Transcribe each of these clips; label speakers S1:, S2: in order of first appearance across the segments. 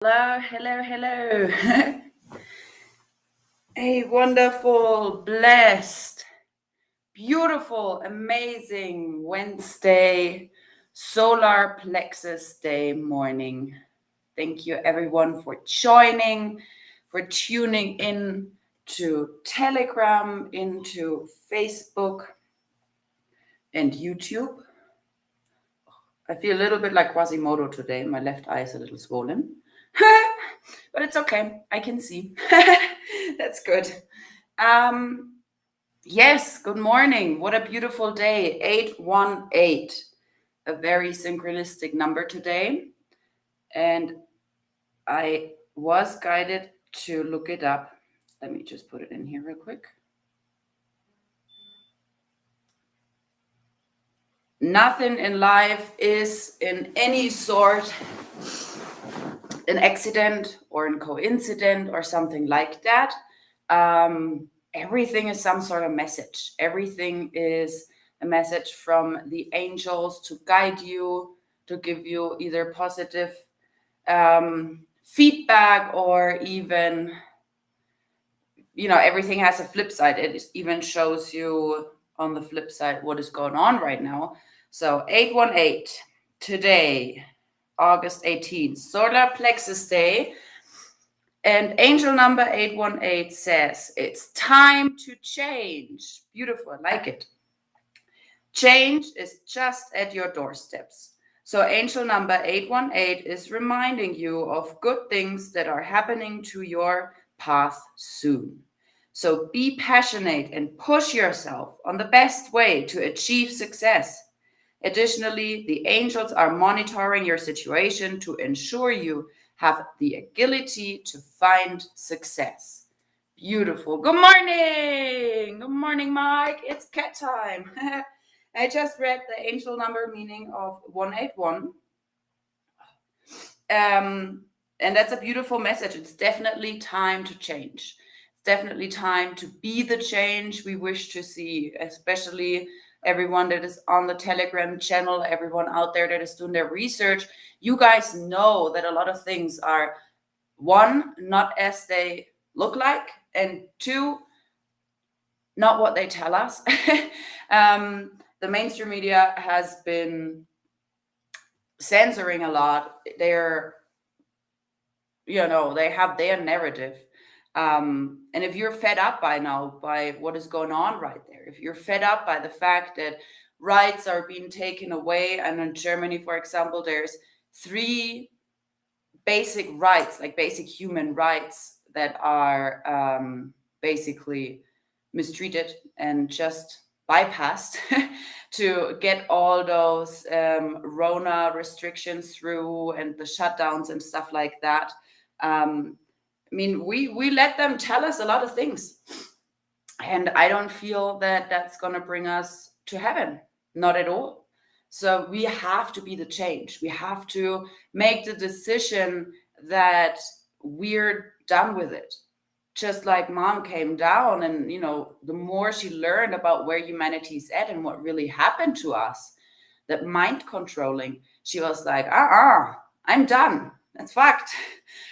S1: Hello, hello, hello. A wonderful, blessed, beautiful, amazing Wednesday, solar plexus day morning. Thank you, everyone, for joining, for tuning in to Telegram, into Facebook and YouTube. I feel a little bit like Quasimodo today. My left eye is a little swollen. But it's okay. I can see. That's good. Yes, good morning. What a beautiful day. 818. A very synchronistic number today. And I was guided to look it up. Let me just put it in here real quick. Nothing in life is in any sort an accident or a coincidence or something like that. Everything is some sort of message. Everything is a message from the angels to guide you, to give you either positive feedback or even, everything has a flip side. It even shows you on the flip side what is going on right now. So 818 today, August 18th, solar plexus day. And angel number 818 says, it's time to change. Beautiful, I like it. Change is just at your doorsteps. So angel number 818 is reminding you of good things that are happening to your path soon. So be passionate and push yourself on the best way to achieve success. Additionally, the angels are monitoring your situation to ensure you have the agility to find success. Beautiful. Good morning. Good morning, Mike. It's cat time. I just read the angel number meaning of 181. And that's a beautiful message. It's definitely time to change. It's definitely time to be the change we wish to see, especially everyone that is on the Telegram channel, everyone out there that is doing their research. You guys know that a lot of things are, one, not as they look like, and two, not what they tell us. The mainstream media has been censoring a lot. They have their narrative. And if you're fed up by now by what is going on right there, if you're fed up by the fact that rights are being taken away, and in Germany, for example, there's 3 basic rights, like basic human rights, that are basically mistreated and just bypassed to get all those Rona restrictions through and the shutdowns and stuff like that. We let them tell us a lot of things, and I don't feel that that's going to bring us to heaven, not at all. So we have to be the change. We have to make the decision that we're done with it. Just like mom came down and, the more she learned about where humanity's at and what really happened to us, that mind controlling, she was like, I'm done. That's fucked.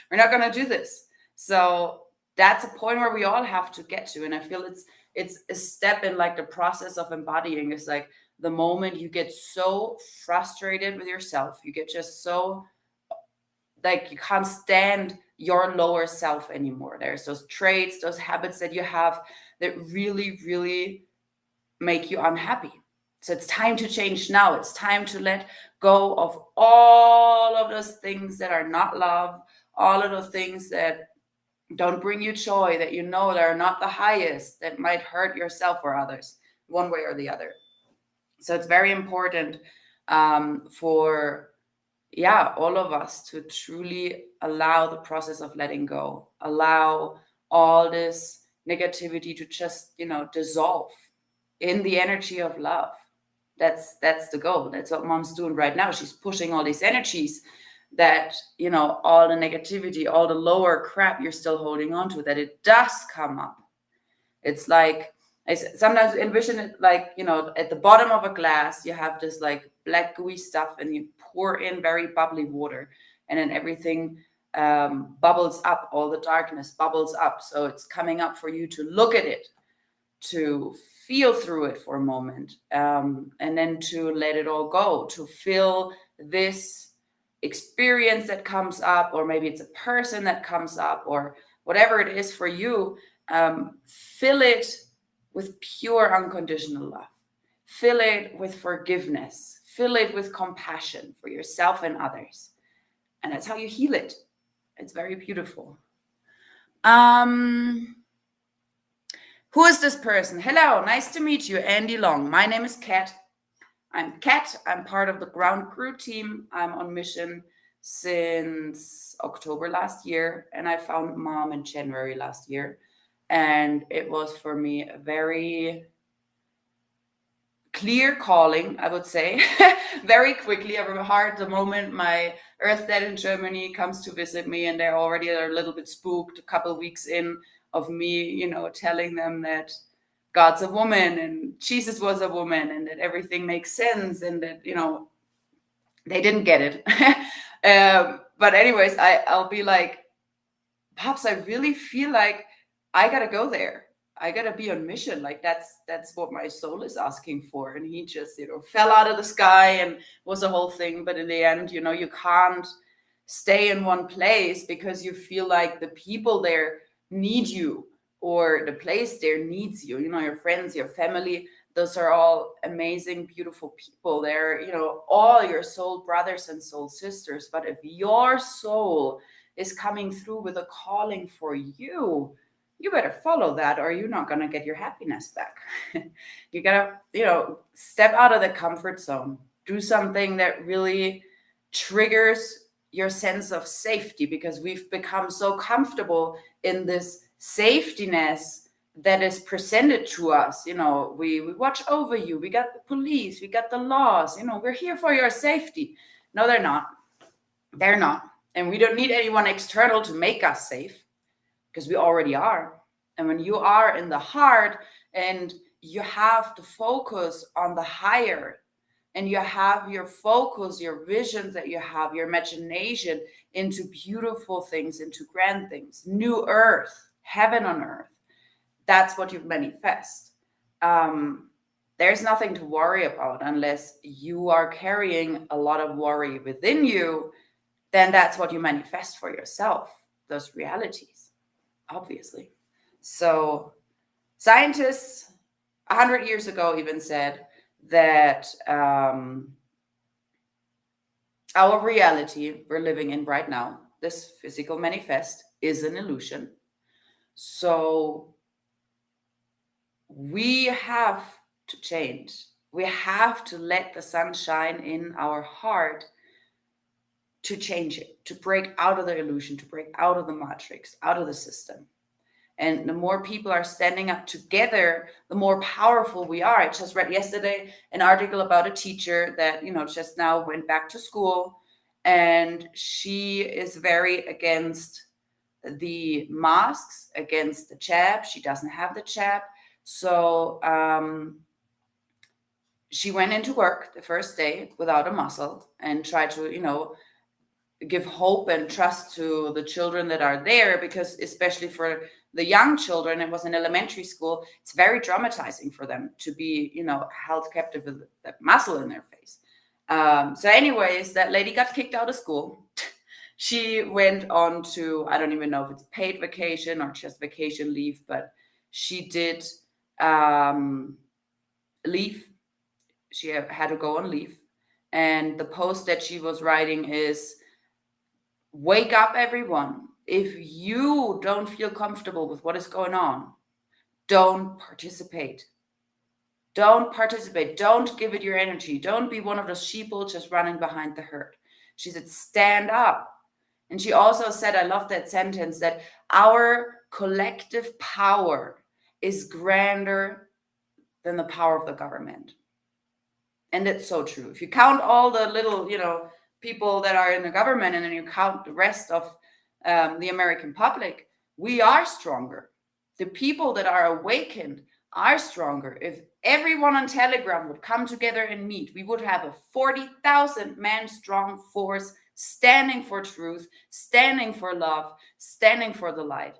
S1: We're not going to do this. So that's a point where we all have to get to. And I feel it's a step in like the process of embodying. It's like the moment you get so frustrated with yourself, you get just so like you can't stand your lower self anymore. There's those traits, those habits that you have that really, really make you unhappy. So it's time to change now. It's time to let go of all of those things that are not love, all of those things that don't bring you joy, that that are not the highest, that might hurt yourself or others, one way or the other. So it's very important for all of us to truly allow the process of letting go, allow all this negativity to just, dissolve in the energy of love. That's the goal. That's what mom's doing right now. She's pushing all these energies that, all the negativity, all the lower crap you're still holding on to, that it does come up. It's like, I sometimes envision it like, at the bottom of a glass, you have this like black gooey stuff and you pour in very bubbly water, and then everything bubbles up, all the darkness bubbles up. So it's coming up for you to look at it, to feel through it for a moment, and then to let it all go, to feel this experience that comes up, or maybe it's a person that comes up, or whatever it is for you. Fill it with pure unconditional love. Fill it with forgiveness. Fill it with compassion for yourself and others. And that's how you heal it. It's very beautiful. Who is this person? Hello, nice to meet you, Andy Long. My name is Kat. I'm Kat. I'm part of the ground crew team. I'm on mission since October last year, and I found Mom in January last year. And it was for me a very clear calling, I would say. Very quickly, I remember the moment my Earth Dad in Germany comes to visit me, and they're already a little bit spooked a couple of weeks in of me, telling them that God's a woman and Jesus was a woman and that everything makes sense, and that, they didn't get it. But anyways, I'll be like, Pops, I really feel like I gotta go there. I gotta be on mission. Like that's what my soul is asking for. And he just, fell out of the sky and was a whole thing. But in the end, you can't stay in one place because you feel like the people there need you, or the place there needs you. Your friends, your family, those are all amazing, beautiful people. They're, all your soul brothers and soul sisters. But if your soul is coming through with a calling for you, you better follow that, or you're not going to get your happiness back. You got to, step out of the comfort zone. Do something that really triggers your sense of safety, because we've become so comfortable in this safetyness that is presented to us. We watch over you. We got the police. We got the laws. We're here for your safety. No, they're not. They're not. And we don't need anyone external to make us safe, because we already are. And when you are in the heart and you have to focus on the higher, and you have your focus, your visions that you have, your imagination into beautiful things, into grand things, new earth, heaven on earth, that's what you manifest. There's nothing to worry about unless you are carrying a lot of worry within you. Then that's what you manifest for yourself, those realities, obviously. So scientists 100 years ago even said that our reality we're living in right now, this physical manifest, is an illusion. So we have to change. We have to let the sun shine in our heart to change it, to break out of the illusion, to break out of the matrix, out of the system. And the more people are standing up together, the more powerful we are. I just read yesterday an article about a teacher that, just now went back to school, and she is very against the masks, against the jab. She doesn't have the jab. So she went into work the first day without a muscle and tried to, give hope and trust to the children that are there, because especially for the young children, it was in elementary school, it's very traumatizing for them to be, held captive with that muscle in their face. So anyways, that lady got kicked out of school. She went on to, I don't even know if it's paid vacation or just vacation leave, but she did leave. She had to go on leave. And the post that she was writing is, wake up, everyone. If you don't feel comfortable with what is going on, don't participate. Don't participate. Don't give it your energy. Don't be one of those sheeple just running behind the herd. She said, stand up. And she also said, I love that sentence, that our collective power is grander than the power of the government. And it's so true. If you count all the little, people that are in the government, and then you count the rest of the American public, we are stronger. The people that are awakened are stronger. If everyone on Telegram would come together and meet, we would have a 40,000 man strong force standing for truth, standing for love, standing for the light.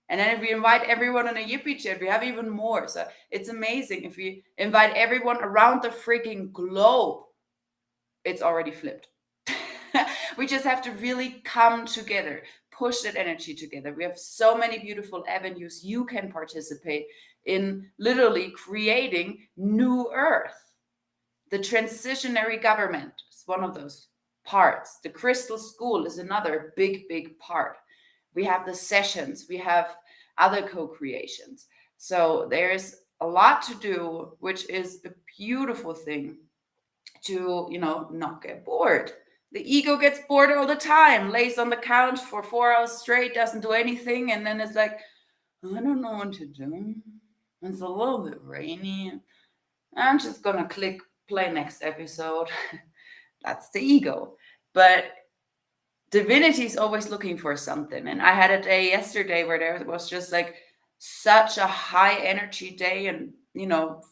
S1: And then if we invite everyone on a Yippee chat, we have even more. So it's amazing. If we invite everyone around the freaking globe, it's already flipped. We just have to really come together, push that energy together. We have so many beautiful avenues you can participate in, literally creating new earth. The transitionary government is one of those parts. The crystal school is another big part. We have the sessions, we have other co-creations. So there's a lot to do, which is a beautiful thing to, not get bored. The ego gets bored all the time, lays on the couch for 4 hours straight, doesn't do anything, and then it's like, I don't know what to do. It's a little bit rainy. I'm just gonna click play next episode. That's the ego. But divinity is always looking for something. And I had a day yesterday where there was just like such a high energy day. And,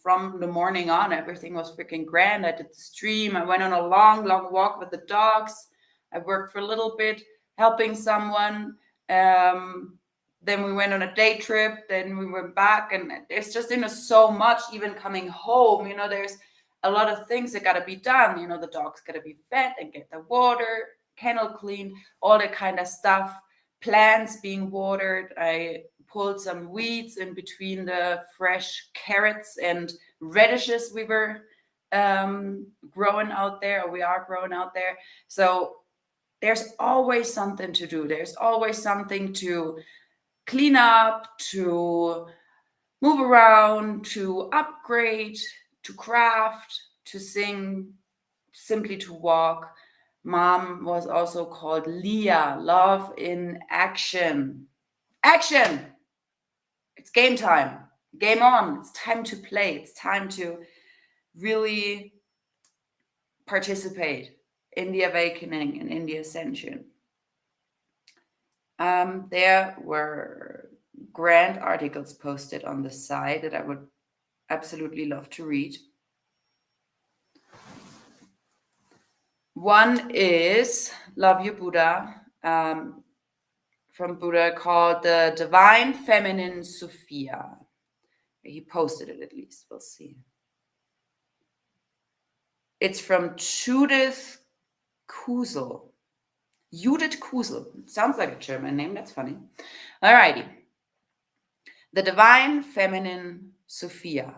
S1: from the morning on, everything was freaking grand. I did the stream. I went on a long walk with the dogs. I worked for a little bit, helping someone. Then we went on a day trip. Then we went back. And there's just, so much even coming home. There's a lot of things that got to be done. The dogs got to be fed and get the water, kennel cleaned, all that kind of stuff. Plants being watered. I pulled some weeds in between the fresh carrots and radishes we were growing out there, or we are growing out there. So there's always something to do. There's always something to clean up, to move around, to upgrade, to craft, to sing, simply to walk. Mom was also called Leah, love in action. Action! It's game time. Game on. It's time to play. It's time to really participate in the awakening and in the ascension. There were grand articles posted on the site that I would absolutely love to read. One is Love You Buddha, from Buddha, called the Divine Feminine Sophia. He posted it, at least. We'll see. It's from Judith Kusel. Judith Kusel. Sounds like a German name. That's funny. Alrighty. The Divine Feminine Sophia.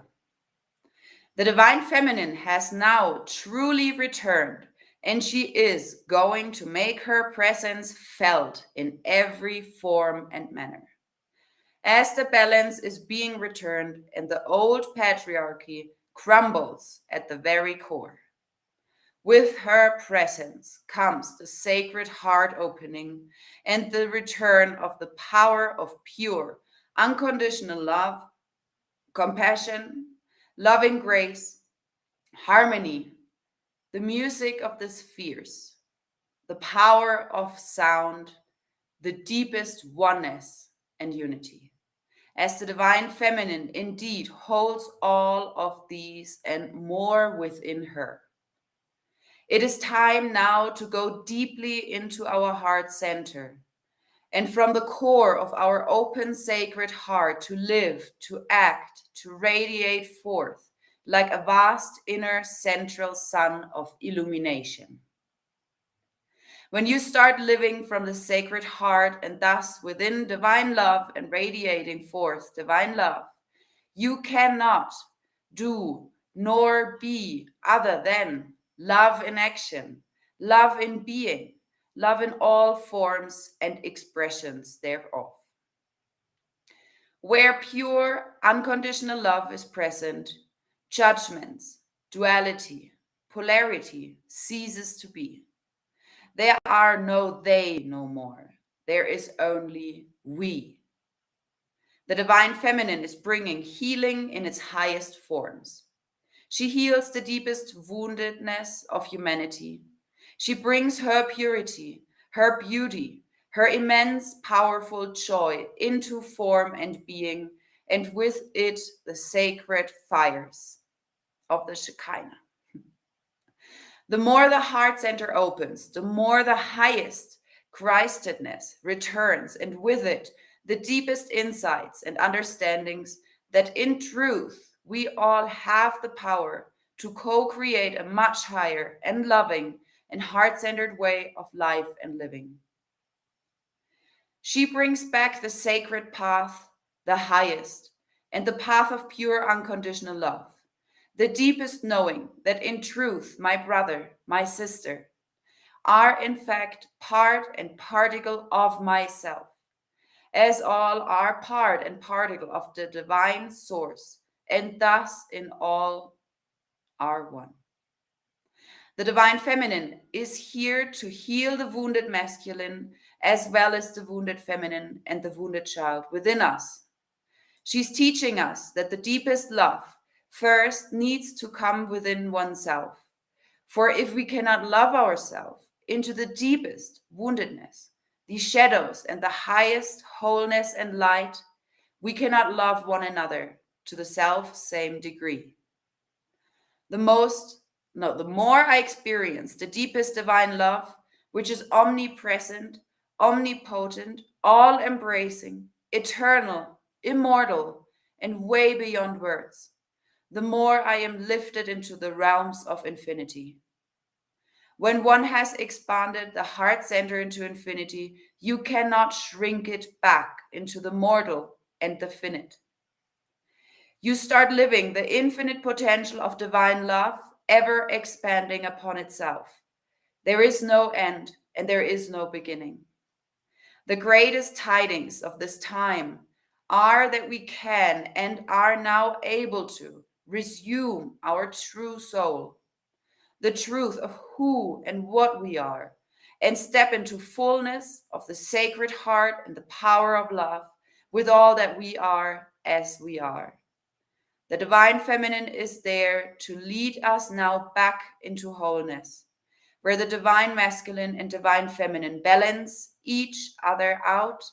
S1: The Divine Feminine has now truly returned, and she is going to make her presence felt in every form and manner. As the balance is being returned and the old patriarchy crumbles at the very core. With her presence comes the sacred heart opening and the return of the power of pure, unconditional love, compassion, loving grace, harmony, the music of the spheres, the power of sound, the deepest oneness and unity. As the Divine Feminine indeed holds all of these and more within her. It is time now to go deeply into our heart center and from the core of our open sacred heart to live, to act, to radiate forth like a vast inner central sun of illumination. When you start living from the sacred heart and thus within divine love and radiating forth divine love, you cannot do nor be other than love in action, love in being, love in all forms and expressions thereof. Where pure, unconditional love is present, judgments, duality, polarity ceases to be. There are no they no more. There is only we. The Divine Feminine is bringing healing in its highest forms. She heals the deepest woundedness of humanity. She brings her purity, her beauty, her immense, powerful joy into form and being, and with it the sacred fires of the Shekinah. The more the heart center opens, the more the highest Christedness returns, and with it, the deepest insights and understandings that in truth we all have the power to co create a much higher and loving and heart centered way of life and living. She brings back the sacred path, the highest, and the path of pure unconditional love, the deepest knowing that in truth my brother, my sister, are in fact part and particle of myself, as all are part and particle of the divine source, and thus in all are one. The divine feminine is here to heal the wounded masculine as well as the wounded feminine and the wounded child within us. She's teaching us that the deepest love first needs to come within oneself. For if we cannot love ourselves into the deepest woundedness, the shadows, and the highest wholeness and light, we cannot love one another to the self same degree. The more I experience the deepest divine love, which is omnipresent, omnipotent, all embracing, eternal, immortal, and way beyond words, the more I am lifted into the realms of infinity. When one has expanded the heart center into infinity, you cannot shrink it back into the mortal and the finite. You start living the infinite potential of divine love, ever expanding upon itself. There is no end and there is no beginning. The greatest tidings of this time are that we can and are now able to resume our true soul, the truth of who and what we are, and step into fullness of the sacred heart and the power of love with all that we are as we are. The divine feminine is there to lead us now back into wholeness, where the divine masculine and divine feminine balance each other out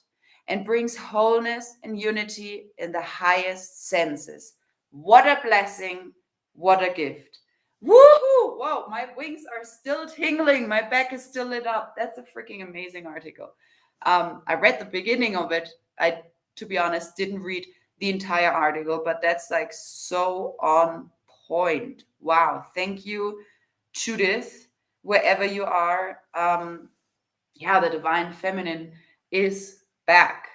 S1: and brings wholeness and unity in the highest senses. What a blessing, what a gift. Woohoo! Whoa, my wings are still tingling. My back is still lit up. That's a freaking amazing article. I read the beginning of it. I, to be honest, didn't read the entire article, but that's like so on point. Wow. Thank you, Judith, wherever you are. The divine feminine is back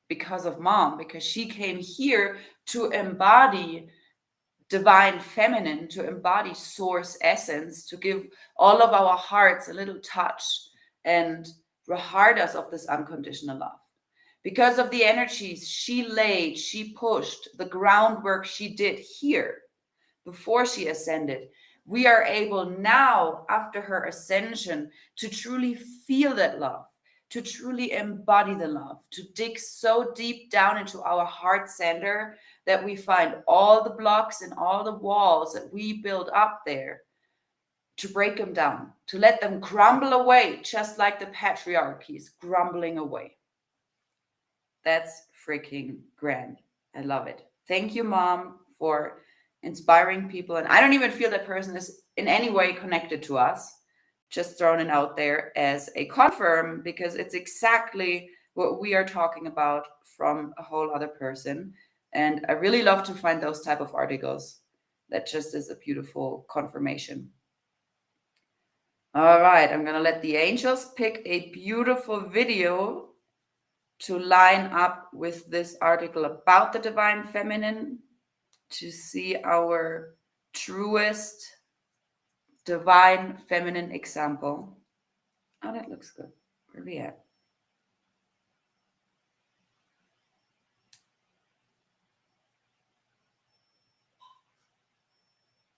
S1: because of mom, because she came here to embody divine feminine, to embody source essence, to give all of our hearts a little touch and heart us of this unconditional love. Because of the energies she laid, she pushed, the groundwork she did here before she ascended, we are able now, after her ascension, to truly feel that love, to truly embody the love, to dig so deep down into our heart center that we find all the blocks and all the walls that we build up there, to break them down, to let them crumble away, just like the patriarchy is crumbling away. That's freaking grand. I love it. Thank you, Mom, for inspiring people. And I don't even feel that person is in any way connected to us. Just throwing it out there as a confirm, because it's exactly what we are talking about from a whole other person. And I really love to find those type of articles. That just is a beautiful confirmation. All right, I'm going to let the angels pick a beautiful video to line up with this article about the divine feminine, to see our truest divine feminine example. Oh, that looks good. Where are we at?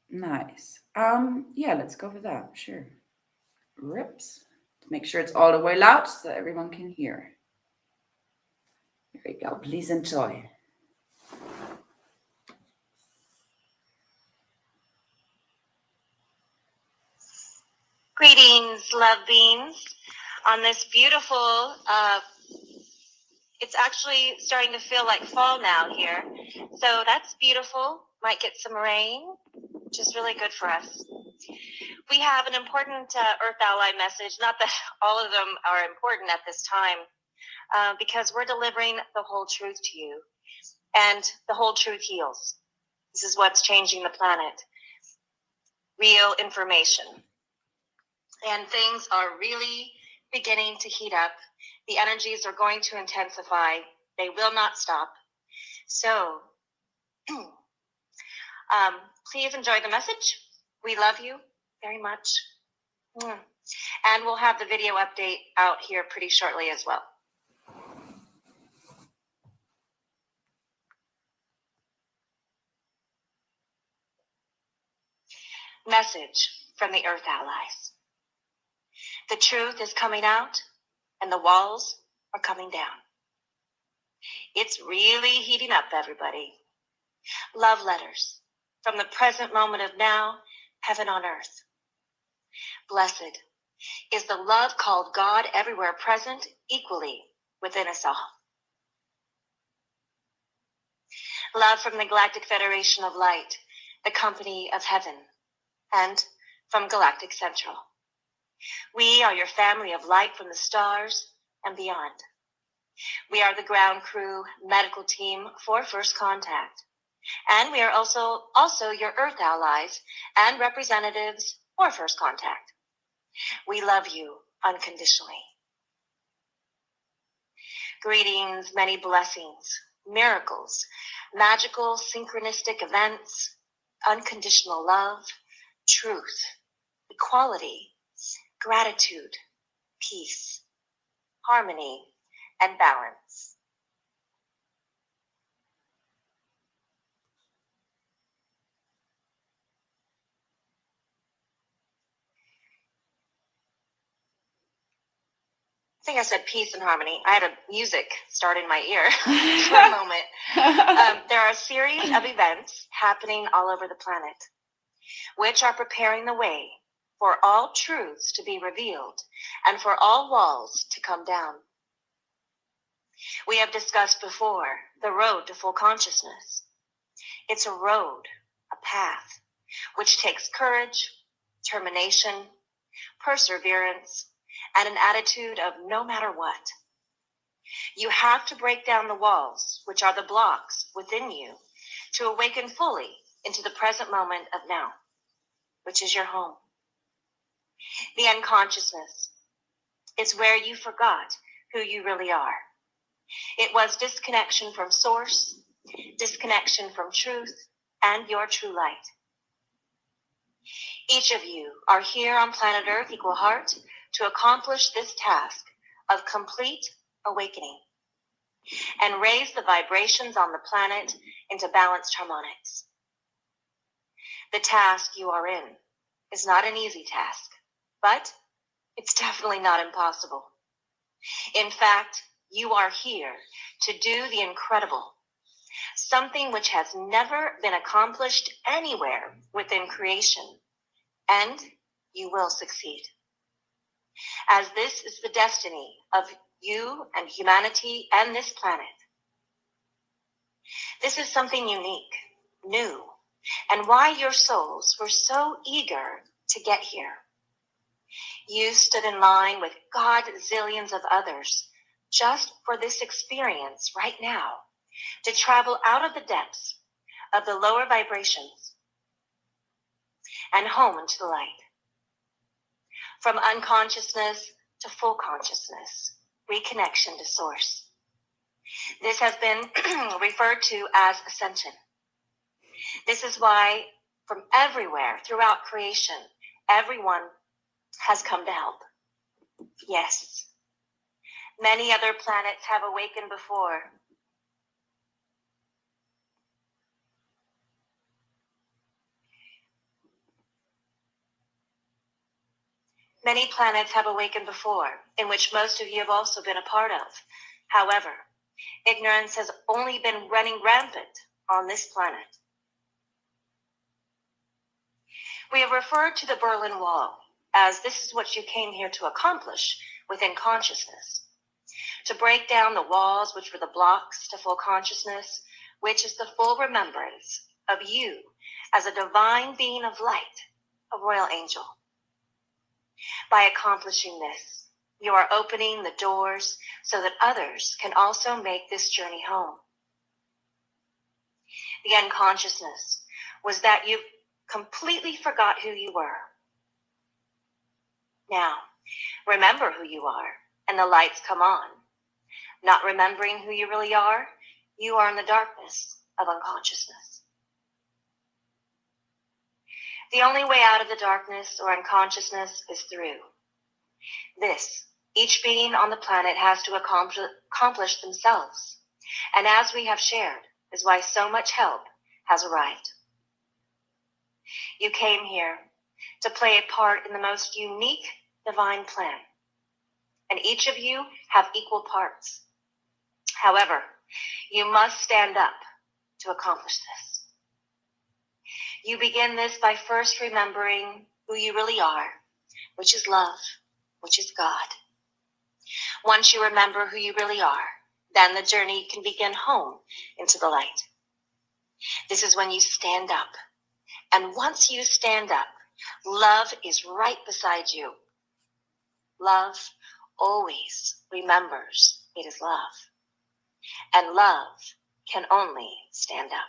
S1: Nice. Let's go for that. Sure. Rips. Make sure it's all the way loud so everyone can hear. Here we go. Please enjoy.
S2: Greetings, love beings. On this beautiful, it's actually starting to feel like fall now here. So that's beautiful. Might get some rain, which is really good for us. We have an important Earth Ally message. Not that all of them are important at this time, because we're delivering the whole truth to you. And the whole truth heals. This is what's changing the planet. Real information. And things are really beginning to heat up. The energies are going to intensify. They will not stop. So, please enjoy the message. We love you very much. And we'll have the video update out here pretty shortly as well. Message from the Earth Allies. The truth is coming out and the walls are coming down. It's really heating up, everybody. Love letters from the present moment of now, heaven on earth. Blessed is the love called God everywhere present, equally within us all. Love from the Galactic Federation of Light, the company of heaven, and from Galactic Central. We are your family of light from the stars and beyond. We are the ground crew medical team for First Contact. And we are also your Earth allies and representatives for First Contact. We love you unconditionally. Greetings, many blessings, miracles, magical synchronistic events, unconditional love, truth, equality, gratitude, peace, harmony, and balance. I think I said peace and harmony. I had a music start in my ear for a moment. There are a series of events happening all over the planet, which are preparing the way for all truths to be revealed and for all walls to come down. We have discussed before the road to full consciousness. It's a road, a path, which takes courage, determination, perseverance, and an attitude of no matter what. You have to break down the walls, which are the blocks within you, to awaken fully into the present moment of now, which is your home. The unconsciousness is where you forgot who you really are. It was disconnection from source, disconnection from truth, and your true light. Each of you are here on planet Earth, equal heart, to accomplish this task of complete awakening and raise the vibrations on the planet into balanced harmonics. The task you are in is not an easy task, but it's definitely not impossible. In fact, you are here to do the incredible, something which has never been accomplished anywhere within creation, and you will succeed. As this is the destiny of you and humanity and this planet. This is something unique, new, and why your souls were so eager to get here. You stood in line with God-zillions of others just for this experience right now, to travel out of the depths of the lower vibrations and home into the light. From unconsciousness to full consciousness, reconnection to source. This has been referred to as ascension. This is why from everywhere throughout creation, everyone has come to help. Yes. Many other planets have awakened before. Many planets have awakened before, in which most of you have also been a part of. However, ignorance has only been running rampant on this planet. We have referred to the Berlin Wall as this is what you came here to accomplish within consciousness. To break down the walls which were the blocks to full consciousness, which is the full remembrance of you as a divine being of light, a royal angel. By accomplishing this, you are opening the doors so that others can also make this journey home. The unconsciousness was that you completely forgot who you were. Now, remember who you are, and the lights come on. Not remembering who you really are, you are in the darkness of unconsciousness. The only way out of the darkness or unconsciousness is through. This, each being on the planet has to accomplish themselves. And as we have shared, is why so much help has arrived. You came here to play a part in the most unique divine plan. And each of you have equal parts. However, you must stand up to accomplish this. You begin this by first remembering who you really are, which is love, which is God. Once you remember who you really are, then the journey can begin home into the light. This is when you stand up. And once you stand up, love is right beside you. Love always remembers it is love. And love can only stand up.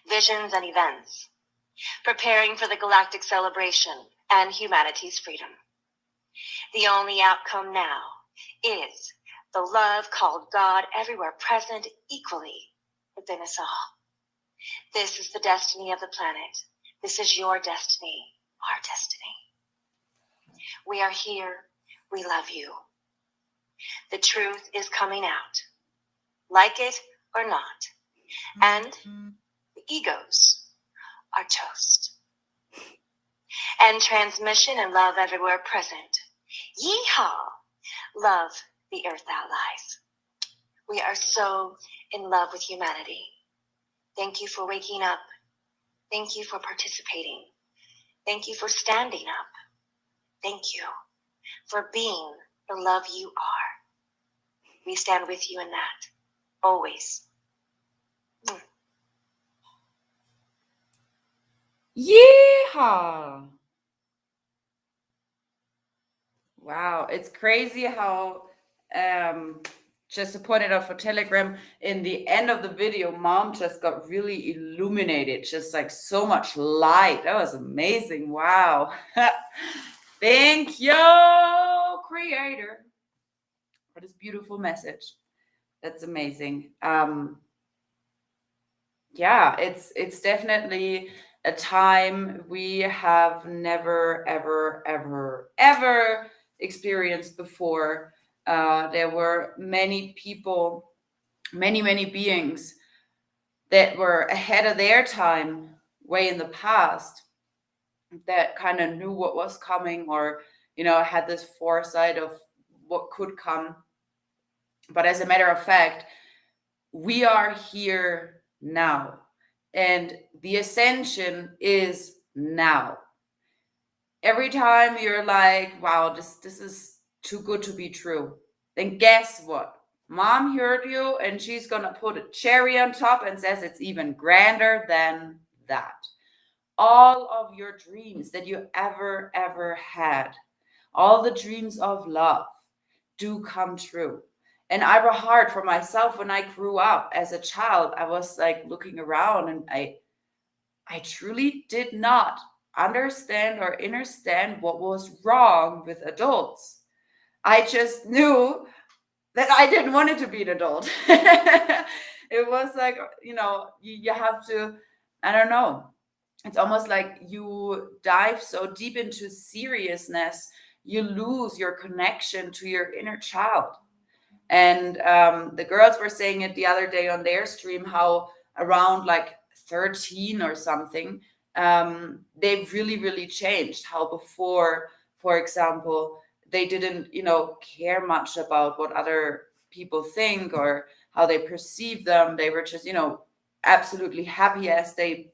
S2: Visions and events. Preparing for the galactic celebration and humanity's freedom. The only outcome now is the love called God everywhere present equally within us all. This is the destiny of the planet. This is your destiny, our destiny. We are here. We love you. The truth is coming out, like it or not. And the egos are toast. And transmission and love everywhere present. Yeehaw! Love the earth allies. We are so in love with humanity. Thank you for waking up. Thank you for participating. Thank you for standing up. Thank you for being the love you are. We stand with you in that, always.
S1: Yeehaw! Wow, it's crazy how just to point it out for Telegram, in the end of the video, Mom just got really illuminated, just like so much light. That was amazing. Wow. Thank you, Creator, for this beautiful message. That's amazing. Yeah, it's definitely a time we have never, ever experienced before. There were many people, many beings that were ahead of their time, way in the past, that kind of knew what was coming, or had this foresight of what could come. But as a matter of fact, we are here now, and the ascension is now. Every time you're like, wow, this is too good to be true, then guess what? Mom heard you, and she's gonna put a cherry on top and says it's even grander than that. All of your dreams that you ever had, all the dreams of love, do come true. And I was hard for myself when I grew up as a child. I was like looking around, and I truly did not understand or understand what was wrong with adults. I just knew that I didn't want it to be an adult. It was like, you have to, I don't know. It's almost like you dive so deep into seriousness, you lose your connection to your inner child. And the girls were saying it the other day on their stream, how around like 13 or something, they've really changed. How before, for example, they didn't, care much about what other people think or how they perceive them. They were just, absolutely happy as they,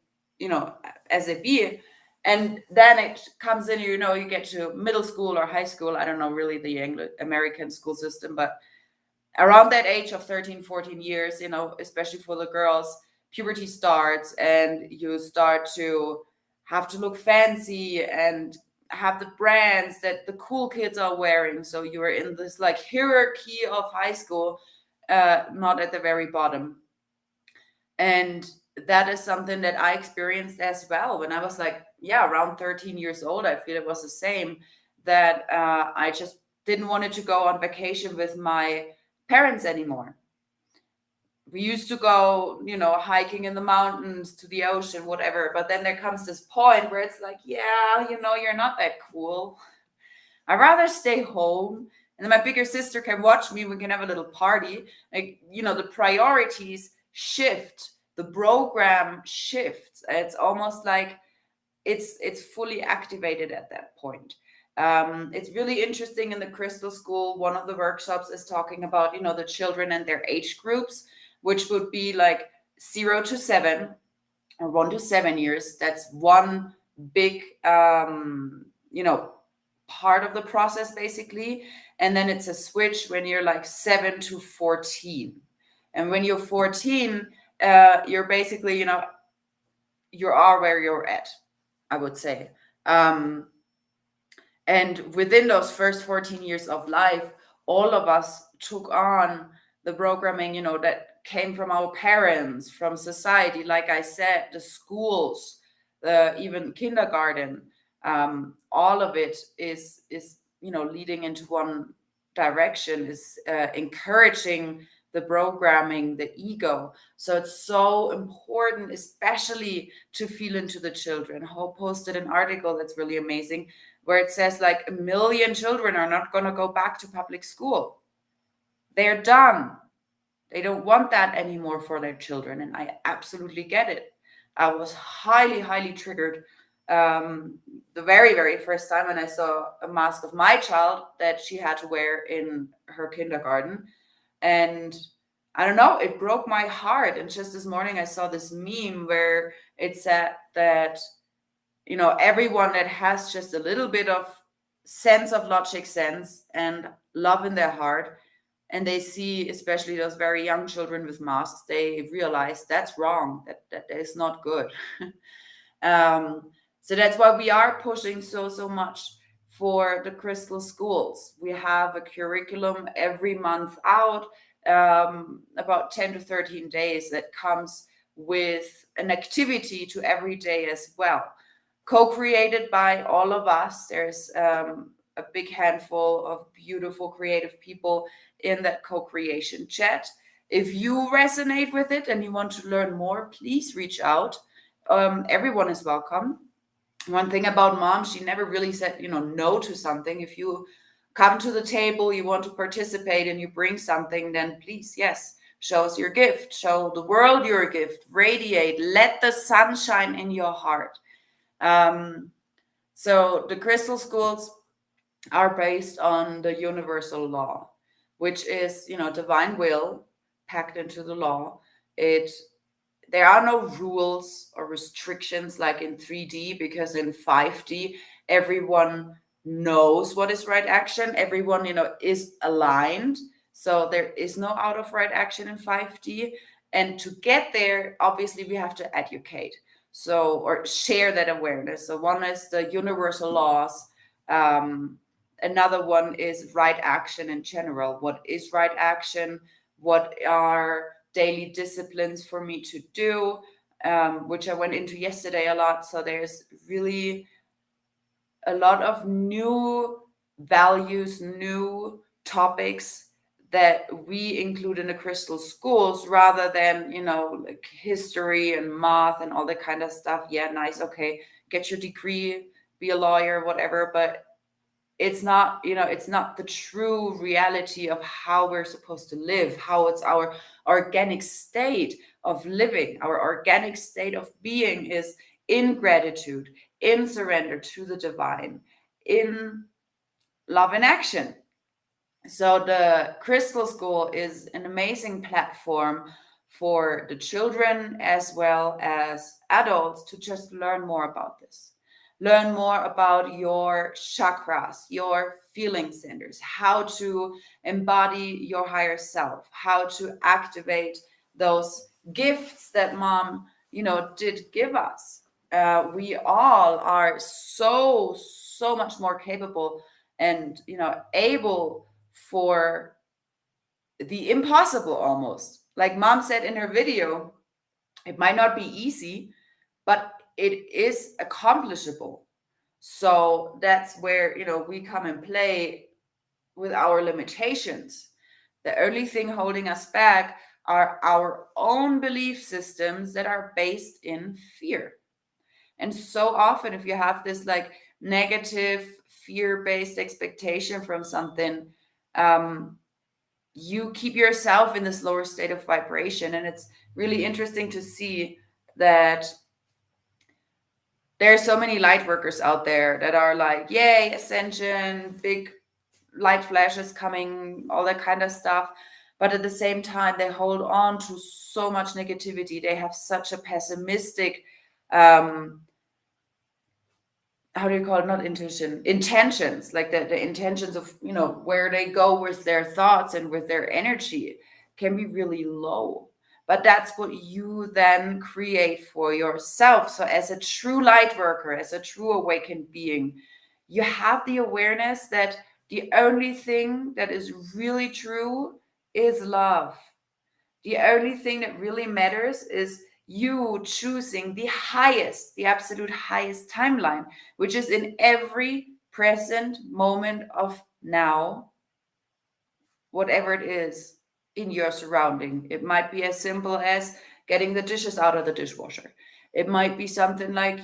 S1: as they be. And then it comes in, you get to middle school or high school. I don't know really the American school system, but around that age of 13, 14 years, especially for the girls, puberty starts, and you start to have to look fancy and have the brands that the cool kids are wearing. So you're in this like hierarchy of high school, not at the very bottom. And that is something that I experienced as well when I was like, yeah, around 13 years old. I feel it was the same, that I just didn't want to go on vacation with my parents anymore. We used to go, hiking in the mountains, to the ocean, whatever. But then there comes this point where it's like, yeah, you're not that cool. I'd rather stay home. And then my bigger sister can watch me. We can have a little party. Like, the priorities shift, the program shifts. It's almost like it's fully activated at that point. It's really interesting in the Crystal School. One of the workshops is talking about, the children and their age groups, which would be like 0 to 7 or 1 to 7 years. That's one big, part of the process basically. And then it's a switch when you're like 7 to 14. And when you're 14, you're basically, you are where you're at, I would say. And within those first 14 years of life, all of us took on the programming, that came from our parents, from society, like I said, the schools, even kindergarten. All of it is leading into one direction, is encouraging the programming, the ego. So it's so important, especially to feel into the children. Hope posted an article that's really amazing, where it says like 1 million children are not going to go back to public school. They're done. They don't want that anymore for their children. And I absolutely get it. I was highly, highly triggered the very, very first time when I saw a mask of my child that she had to wear in her kindergarten. And I don't know, it broke my heart. And just this morning, I saw this meme where it said that, everyone that has just a little bit of sense of logic sense and love in their heart, and they see, especially those very young children with masks, they realize that's wrong, that is not good. So that's why we are pushing so much for the Crystal Schools. We have a curriculum every month out, about 10 to 13 days, that comes with an activity to every day as well, co-created by all of us. There's a big handful of beautiful creative people in that co-creation chat. If you resonate with it and you want to learn more, please reach out. Everyone is welcome. One thing about Mom, she never really said, no to something. If you come to the table, you want to participate and you bring something, then please, yes, show us your gift. Show the world your gift. Radiate. Let the sun shine in your heart. So the Crystal Schools are based on the universal law, which is, divine will packed into the law. There are no rules or restrictions like in 3D, because in 5D, everyone knows what is right action. Everyone, is aligned. So there is no out of right action in 5D. And to get there, obviously, we have to educate. So, or share that awareness. So one is the universal laws. Another one is right action in general. What is right action? What are daily disciplines for me to do, which I went into yesterday a lot. So there's really a lot of new values, new topics that we include in the Crystal Schools, rather than, like history and math and all that kind of stuff. Yeah, nice. Okay, get your degree, be a lawyer, whatever. But it's not, it's not the true reality of how we're supposed to live, how it's our organic state of living. Our organic state of being is in gratitude, in surrender to the divine, in love and action. So the Crystal School is an amazing platform for the children as well as adults to just learn more about this. Learn more about your chakras, your feeling centers, how to embody your higher self, how to activate those gifts that Mom, did give us. we all are so much more capable and able for the impossible almost. Like mom said in her video, it might not be easy, but it is accomplishable. So that's where we come and play with our limitations. The only thing holding us back are our own belief systems that are based in fear. And so often, if you have this like negative fear based expectation from something, you keep yourself in this lower state of vibration. And it's really interesting to see that there are so many light workers out there that are like, yay, ascension, big light flashes coming, all that kind of stuff. But at the same time, they hold on to so much negativity. They have such a pessimistic, how do you call it? Not intuition, intentions, like the intentions of, where they go with their thoughts and with their energy can be really low. But that's what you then create for yourself. So as a true light worker, as a true awakened being, you have the awareness that the only thing that is really true is love. The only thing that really matters is you choosing the highest, the absolute highest timeline, which is in every present moment of now, whatever it is in your surrounding. It might be as simple as getting the dishes out of the dishwasher. It might be something like,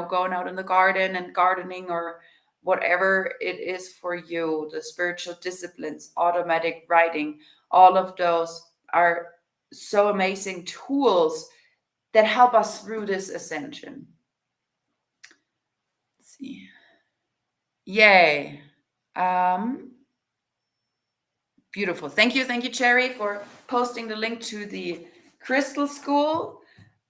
S1: going out in the garden and gardening, or whatever it is for you, the spiritual disciplines, automatic writing, all of those are so amazing tools that help us through this ascension. Let's see. Yay. Beautiful. Thank you, Cherry, for posting the link to the Crystal School.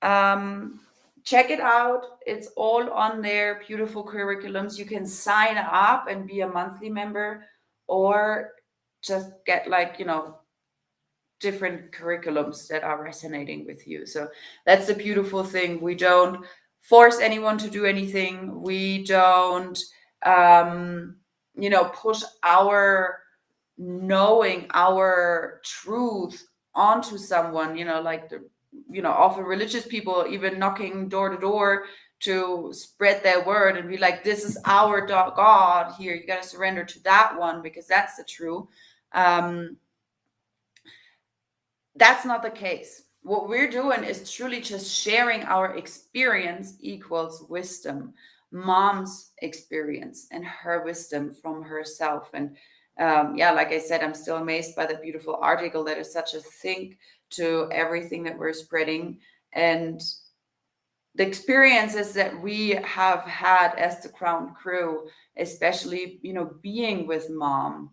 S1: Check it out. It's all on their beautiful curriculums. You can sign up and be a monthly member, or just get different curriculums that are resonating with you. So that's the beautiful thing. We don't force anyone to do anything. We don't, push our knowing, our truth onto someone, often religious people even knocking door to door to spread their word and be like, this is our God here. You got to surrender to that one because that's the true. That's not the case. What we're doing is truly just sharing our experience equals wisdom. Mom's experience and her wisdom from herself. And like I said, I'm still amazed by the beautiful article that is such a think to everything that we're spreading. And the experiences that we have had as the Crown Crew, especially, being with Mom,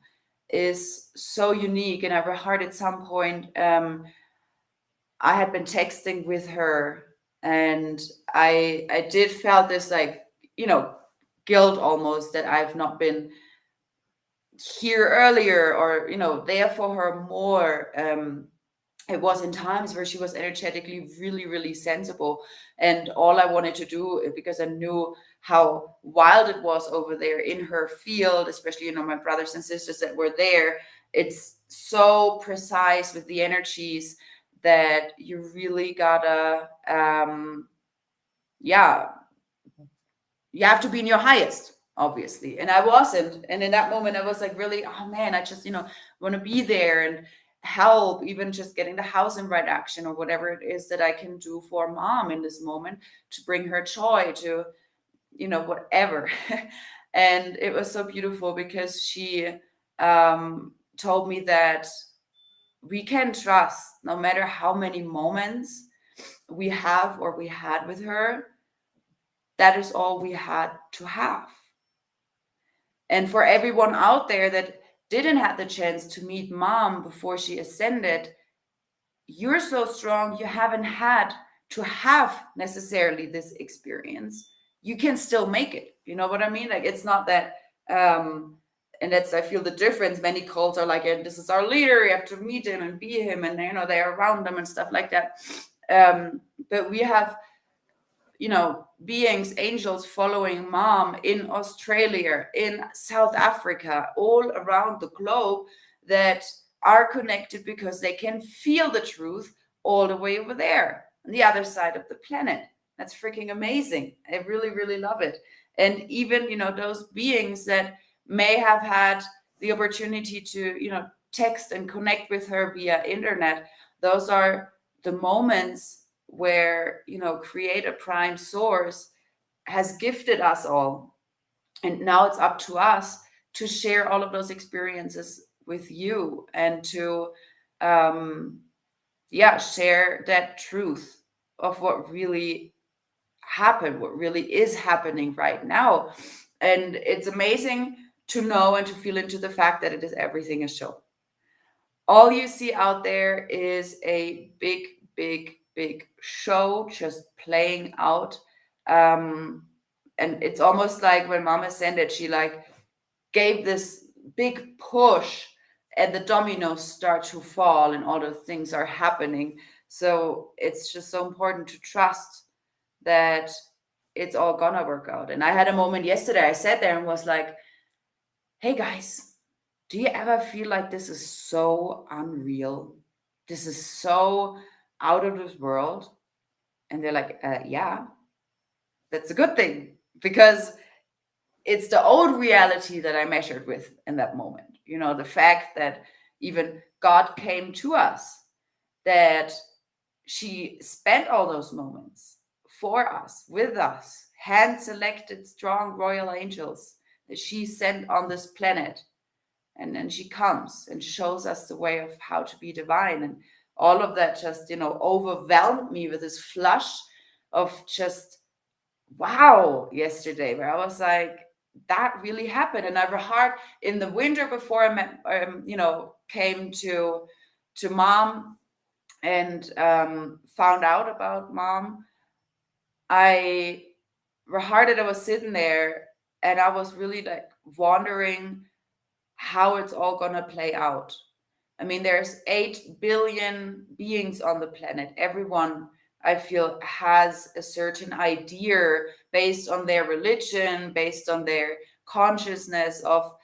S1: is so unique. And I heard at some point, I had been texting with her, and I did felt this guilt almost that I've not been here earlier, or there for her more. It was in times where she was energetically really, really sensible. And all I wanted to do, because I knew how wild it was over there in her field, especially, my brothers and sisters that were there, it's so precise with the energies that you really gotta, you have to be in your highest, obviously. And I wasn't. And in that moment, I was like, really, oh man, I just, want to be there and help, even just getting the house in right action, or whatever it is that I can do for Mom in this moment to bring her joy, to whatever. And it was so beautiful because she told me that we can trust, no matter how many moments we have or we had with her, that is all we had to have. And for everyone out there that didn't have the chance to meet Mom before she ascended, you're so strong. You haven't had to have necessarily this experience. You can still make it. You know what I mean? Like, it's not that, and that's, I feel the difference. Many cults are like, this is our leader. You have to meet him and be him. And, they're around them and stuff like that. But we have beings, angels following mom in Australia, in South Africa, all around the globe, that are connected because they can feel the truth all the way over there on the other side of the planet. That's freaking amazing. I really, really love it. And even, those beings that may have had the opportunity to, text and connect with her via internet, those are the moments where, Creator Prime Source has gifted us all. And now it's up to us to share all of those experiences with you and to, share that truth of what really happened, what really is happening right now. And it's amazing to know and to feel into the fact that it is everything a show. All you see out there is a big, big, big show just playing out. And it's almost like when Mama ascended, she like gave this big push and the dominoes start to fall and all the things are happening. So it's just so important to trust that it's all gonna work out. And I had a moment yesterday, I sat there and was like, hey guys, do you ever feel like this is so unreal? This is so out of this world? And they're like, yeah, that's a good thing, because it's the old reality that I measured with in that moment. The fact that even God came to us, that she spent all those moments for us, with us, hand selected strong royal angels that she sent on this planet. And then she comes and shows us the way of how to be divine. And all of that just, overwhelmed me with this flush of just wow yesterday, where I was like, that really happened. And I have a heart in the winter before I met, came to mom and found out about mom. I heard that I was sitting there and I was really like wondering how it's all gonna play out. I mean, there's 8 billion beings on the planet. Everyone, I feel, has a certain idea based on their religion, based on their consciousness of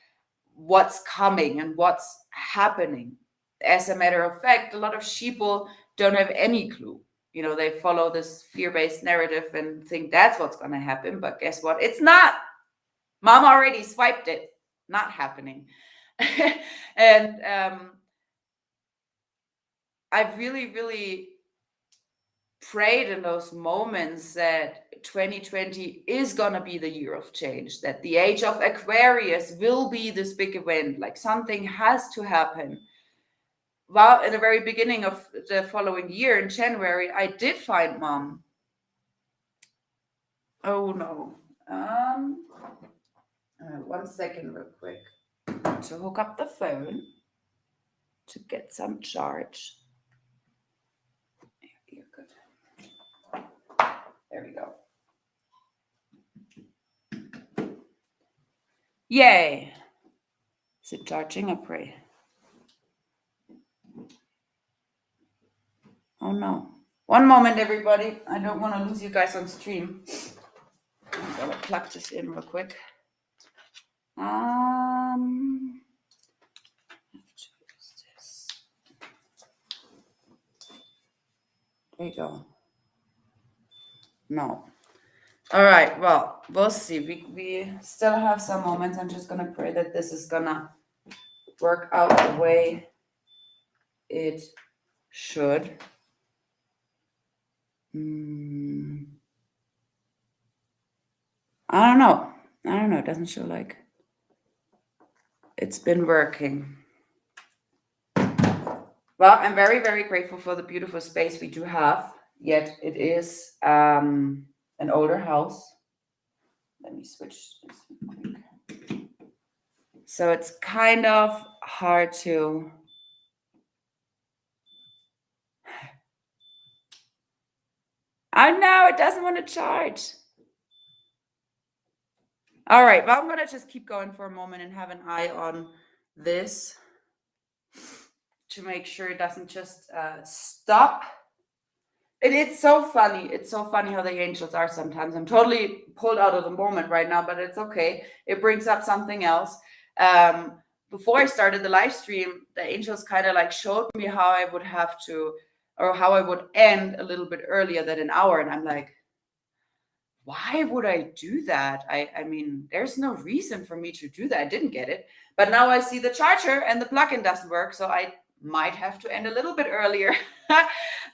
S1: what's coming and what's happening. As a matter of fact, a lot of sheeple don't have any clue. They follow this fear-based narrative and think that's what's going to happen. But guess what? It's not. Mom already swiped it. Not happening. And I really, really prayed in those moments that 2020 is going to be the year of change, that the age of Aquarius will be this big event, like something has to happen. Well, in the very beginning of the following year, in January, I did find mom. Oh no. 1 second real quick to hook up the phone to get some charge. You're good. There we go. Yay. Is it charging? I pray. Oh no. 1 moment, everybody. I don't want to lose you guys on stream. I'm gonna plug this in real quick. There you go. No. All right. Well, we'll see. We still have some moments. I'm just gonna pray that this is gonna work out the way it should. I don't know. It doesn't show like it's been working. Well, I'm very, very grateful for the beautiful space we do have. Yet it is an older house. Let me switch this quick. So it's kind of hard to. Oh no, it doesn't want to charge. All right, well, I'm going to just keep going for a moment and have an eye on this to make sure it doesn't just stop. It's so funny. It's so funny how the angels are sometimes. I'm totally pulled out of the moment right now, but it's okay. It brings up something else. Um, Before I started the live stream, the angels kind of like showed me how I would have to, or how I would end a little bit earlier than an hour. And I'm like, why would I do that? I mean, there's no reason for me to do that. I didn't get it. But now I see the charger and the plugin doesn't work. So I might have to end a little bit earlier.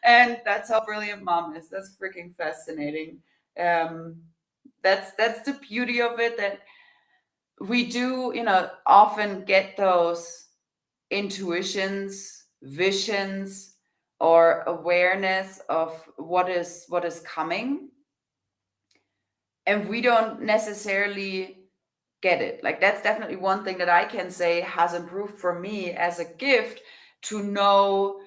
S1: And that's how brilliant mom is. That's freaking fascinating. Um, that's the beauty of it, that we do, often get those intuitions, visions, or awareness of what is coming, and we don't necessarily get it. Like, that's definitely one thing that I can say has improved for me as a gift, to know,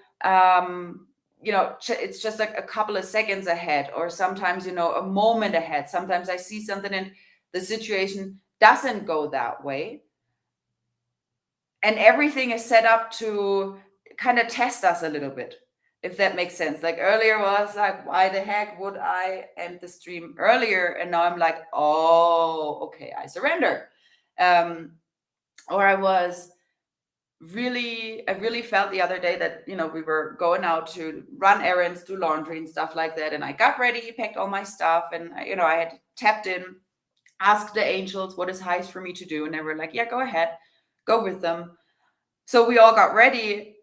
S1: it's just like a couple of seconds ahead, or sometimes, a moment ahead. Sometimes I see something and the situation doesn't go that way, and everything is set up to kind of test us a little bit, if that makes sense. Like, earlier was like, why the heck would I end the stream earlier? And now I'm like, oh, okay, I surrender. Or I really felt the other day that, we were going out to run errands, do laundry and stuff like that, and I got ready, packed all my stuff, and I had tapped in, asked the angels what is highest for me to do, and they were like, yeah, go ahead, go with them. So we all got ready,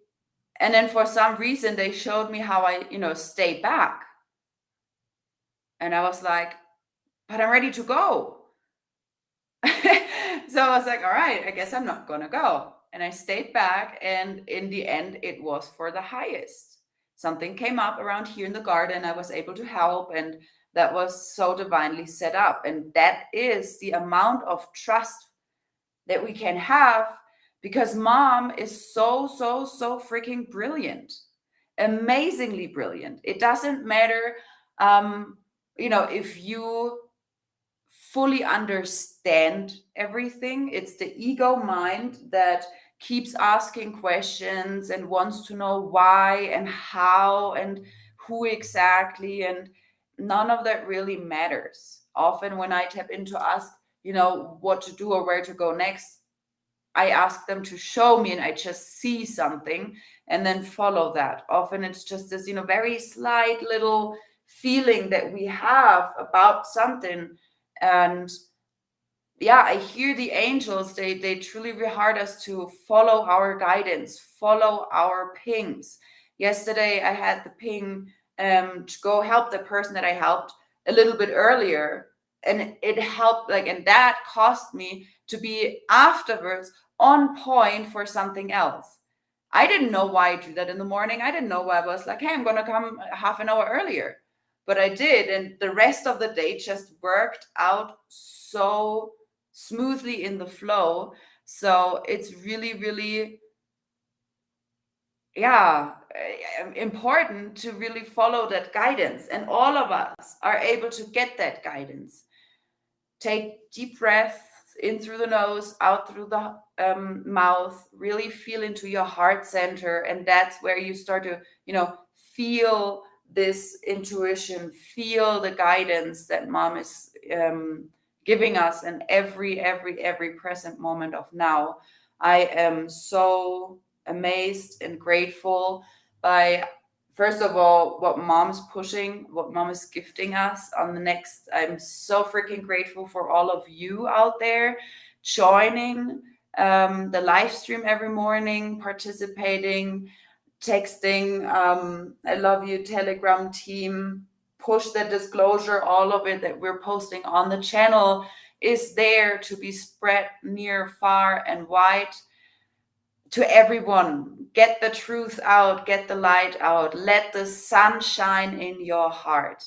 S1: and then for some reason they showed me how I, stay back. And I was like, but I'm ready to go. So I was like, all right, I guess I'm not gonna go. And I stayed back, and in the end, it was for the highest. Something came up around here in the garden. I was able to help, and that was so divinely set up. And that is the amount of trust that we can have, because mom is so, so, so freaking brilliant, amazingly brilliant. It doesn't matter, if you fully understand everything. It's the ego mind that keeps asking questions and wants to know why and how and who exactly, and none of that really matters. Often when I tap into ask, what to do or where to go next, I ask them to show me, and I just see something and then follow that. Often it's just this, very slight little feeling that we have about something. And yeah, I hear the angels. They truly reward us to follow our guidance, follow our pings. Yesterday I had the ping to go help the person that I helped a little bit earlier, and it helped, like, and that cost me to be afterwards on point for something else. I didn't know why I do that in the morning. I didn't know why I was like, hey, I'm gonna come half an hour earlier. But I did, and the rest of the day just worked out so smoothly in the flow. So it's really, really, yeah, important to really follow that guidance. And all of us are able to get that guidance. Take deep breaths in through the nose, out through the mouth. Really feel into your heart center, and that's where you start to, feel this intuition, feel the guidance that mom is giving us in every present moment of now. I am so amazed and grateful by, first of all, what mom's pushing, what mom is gifting us on the next. I'm so freaking grateful for all of you out there joining the live stream every morning, participating, texting. I love you, Telegram team. Push the disclosure, all of it that we're posting on the channel is there to be spread near, far, and wide to everyone. Get the truth out, get the light out, let the sun shine in your heart.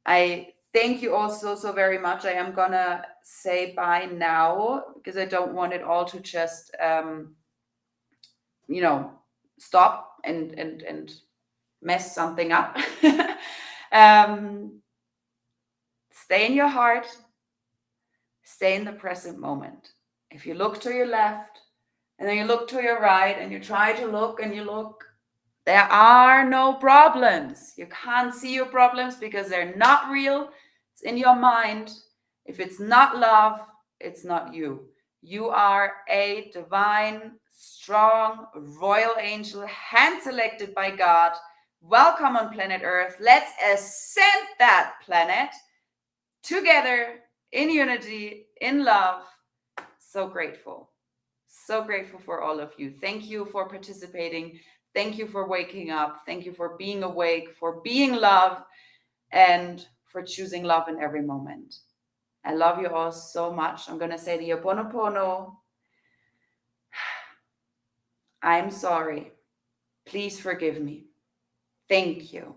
S1: I thank you all so very much. I am gonna say bye now, because I don't want it all to just stop and mess something up. Stay in your heart, stay in the present moment. If you look to your left, and then you look to your right, and you try to look, and you look There are no problems. You can't see your problems because they're not real. It's in your mind. If it's not love, it's not you. You are a divine, strong, royal angel, hand selected by God. Welcome on planet Earth. Let's ascend that planet together in unity, in love. So grateful. So grateful for all of you. Thank you for participating. Thank you for waking up. Thank you for being awake, for being love, and for choosing love in every moment. I love you all so much. I'm going to say the Ho'oponopono. I'm sorry. Please forgive me. Thank you.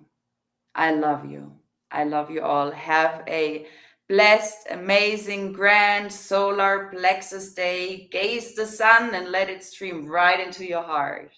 S1: I love you. I love you all. Have a blessed, amazing, grand solar plexus day. Gaze the sun and let it stream right into your heart.